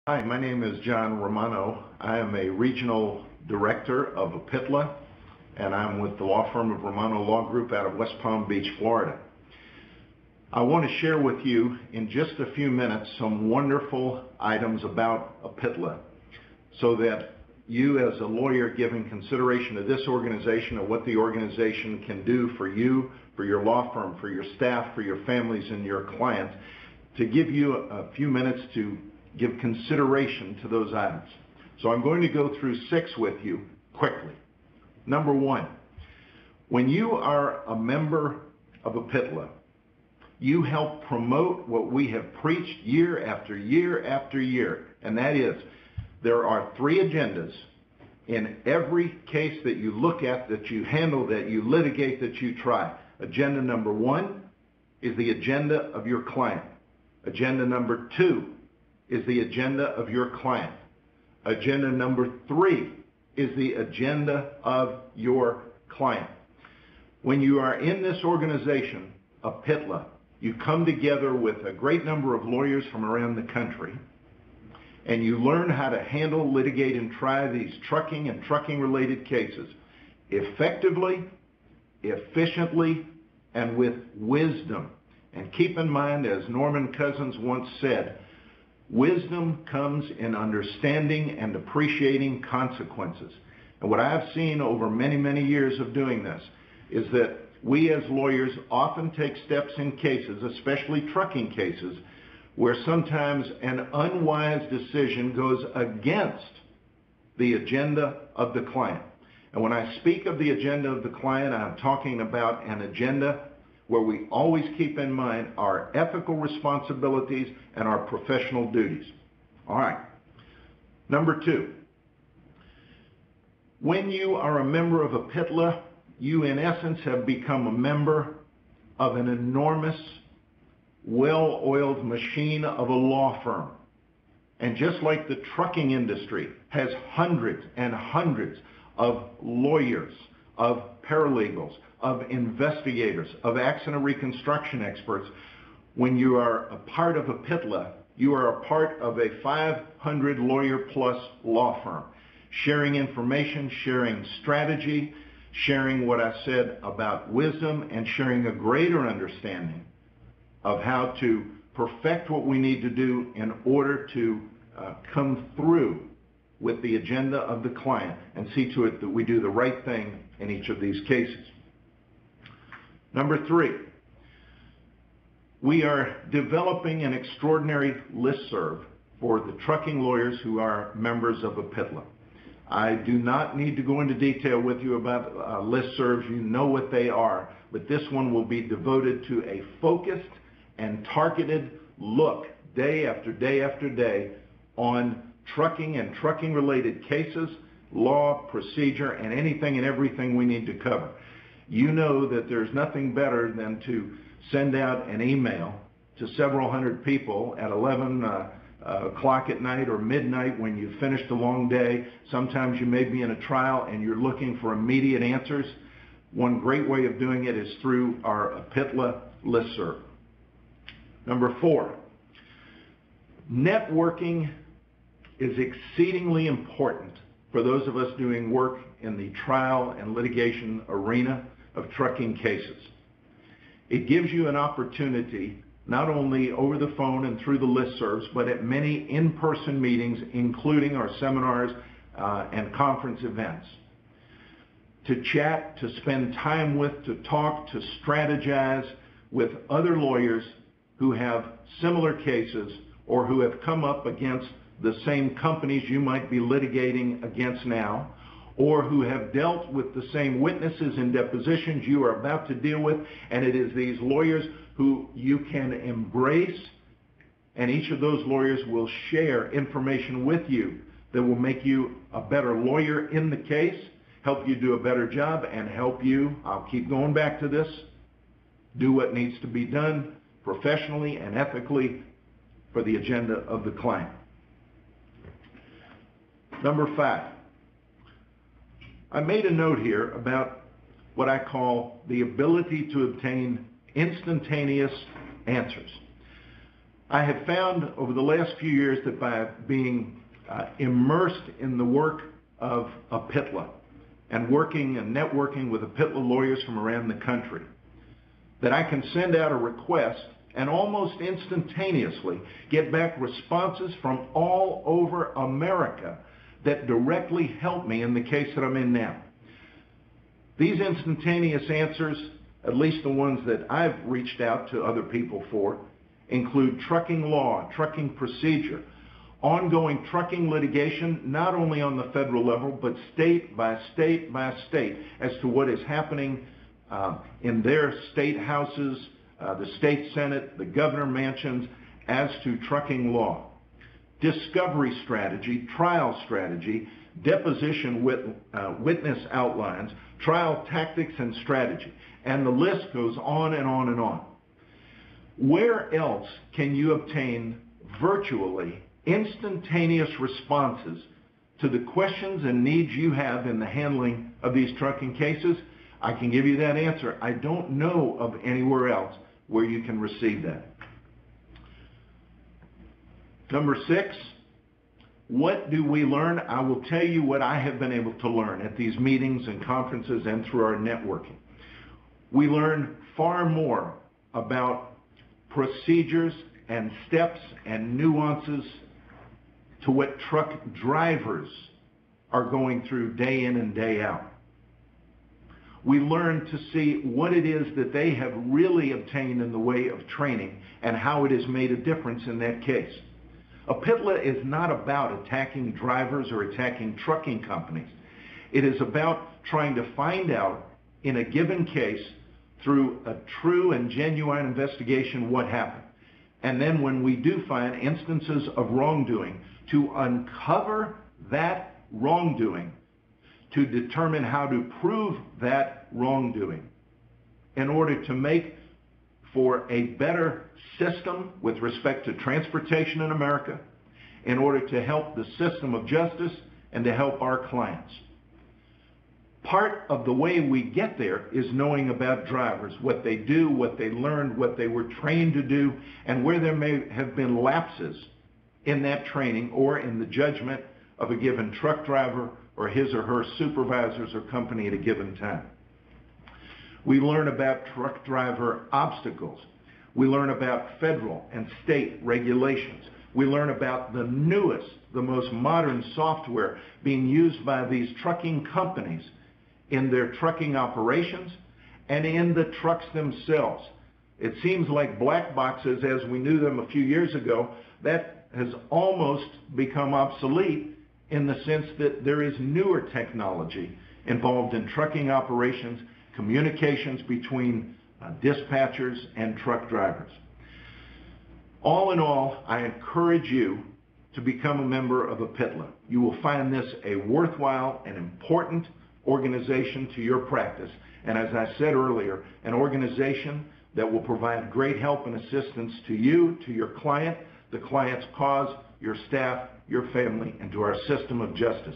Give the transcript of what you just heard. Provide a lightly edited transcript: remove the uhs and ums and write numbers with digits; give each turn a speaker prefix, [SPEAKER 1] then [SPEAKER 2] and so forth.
[SPEAKER 1] Hi, my name is John Romano. I am a regional director of APITLA, and I'm with the law firm of Romano Law Group out of West Palm Beach, Florida. I want to share with you in just a few minutes some wonderful items about APITLA so that you as a lawyer giving consideration to this organization and what the organization can do for you, for your law firm, for your staff, for your families and your clients, to give you a few minutes to give consideration to those items. So I'm going to go through 6 with you quickly. Number 1, when you are a member of APITLA, you help promote what we have preached year after year after year, and that is there are 3 agendas in every case that you look at, that you handle, that you litigate, that you try. Agenda number 1 is the agenda of your client. Agenda number 2 is the agenda of your client. Agenda number 3 is the agenda of your client. When you are in this organization, APITLA, you come together with a great number of lawyers from around the country, and you learn how to handle, litigate, and try these trucking and trucking-related cases effectively, efficiently, and with wisdom. And keep in mind, as Norman Cousins once said, wisdom comes in understanding and appreciating consequences. And what I have seen over many, many years of doing this is that we as lawyers often take steps in cases, especially trucking cases, where sometimes an unwise decision goes against the agenda of the client. And when I speak of the agenda of the client, I'm talking about an agenda where we always keep in mind our ethical responsibilities and our professional duties. All right. Number 2, when you are a member of APITLA, you in essence have become a member of an enormous, well-oiled machine of a law firm. And just like the trucking industry has hundreds and hundreds of lawyers, of paralegals, of investigators, of accident reconstruction experts, when you are a part of APITLA, you are a part of a 500 lawyer plus law firm, sharing information, sharing strategy, sharing what I said about wisdom, and sharing a greater understanding of how to perfect what we need to do in order to come through with the agenda of the client and see to it that we do the right thing in each of these cases. Number 3, we are developing an extraordinary listserv for the trucking lawyers who are members of APITLA. I do not need to go into detail with you about listservs. You know what they are, but this one will be devoted to a focused and targeted look day after day after day on trucking and trucking-related cases, law, procedure, and anything and everything we need to cover. You know that there's nothing better than to send out an email to several hundred people at 11 o'clock at night or midnight when you've finished a long day. Sometimes you may be in a trial and you're looking for immediate answers. One great way of doing it is through our APITLA listserv. Number 4, networking is exceedingly important for those of us doing work in the trial and litigation arena of trucking cases. It gives you an opportunity, not only over the phone and through the listservs, but at many in-person meetings, including our seminars and conference events, to chat, to spend time with, to talk, to strategize with other lawyers who have similar cases or who have come up against the same companies you might be litigating against now, or who have dealt with the same witnesses in depositions you are about to deal with. And it is these lawyers who you can embrace, and each of those lawyers will share information with you that will make you a better lawyer in the case, help you do a better job, and help you, I'll keep going back to this, do what needs to be done professionally and ethically for the agenda of the client. Number 5, I made a note here about what I call the ability to obtain instantaneous answers. I have found over the last few years that by being immersed in the work of APITLA and working and networking with APITLA lawyers from around the country, that I can send out a request and almost instantaneously get back responses from all over America that directly help me in the case that I'm in now. These instantaneous answers, at least the ones that I've reached out to other people for, include trucking law, trucking procedure, ongoing trucking litigation, not only on the federal level, but state by state by state, as to what is happening in their state houses, the state senate, the governor mansions, as to trucking law. Discovery strategy, trial strategy, deposition witness outlines, trial tactics and strategy, and the list goes on and on and on. Where else can you obtain virtually instantaneous responses to the questions and needs you have in the handling of these trucking cases? I can give you that answer. I don't know of anywhere else where you can receive that. Number 6, what do we learn? I will tell you what I have been able to learn at these meetings and conferences and through our networking. We learn far more about procedures and steps and nuances to what truck drivers are going through day in and day out. We learn to see what it is that they have really obtained in the way of training and how it has made a difference in that case. APITLA is not about attacking drivers or attacking trucking companies. It is about trying to find out in a given case through a true and genuine investigation what happened. And then when we do find instances of wrongdoing, to uncover that wrongdoing, to determine how to prove that wrongdoing in order to make for a better system with respect to transportation in America, in order to help the system of justice and to help our clients. Part of the way we get there is knowing about drivers, what they do, what they learned, what they were trained to do, and where there may have been lapses in that training or in the judgment of a given truck driver or his or her supervisors or company at a given time. We learn about truck driver obstacles. We learn about federal and state regulations. We learn about the newest, the most modern software being used by these trucking companies in their trucking operations and in the trucks themselves. It seems like black boxes as we knew them a few years ago, that has almost become obsolete in the sense that there is newer technology involved in trucking operations, communications between dispatchers and truck drivers. All in all, I encourage you to become a member of APITLA. You will find this a worthwhile and important organization to your practice, and as I said earlier, an organization that will provide great help and assistance to you, to your client, the client's cause, your staff, your family, and to our system of justice.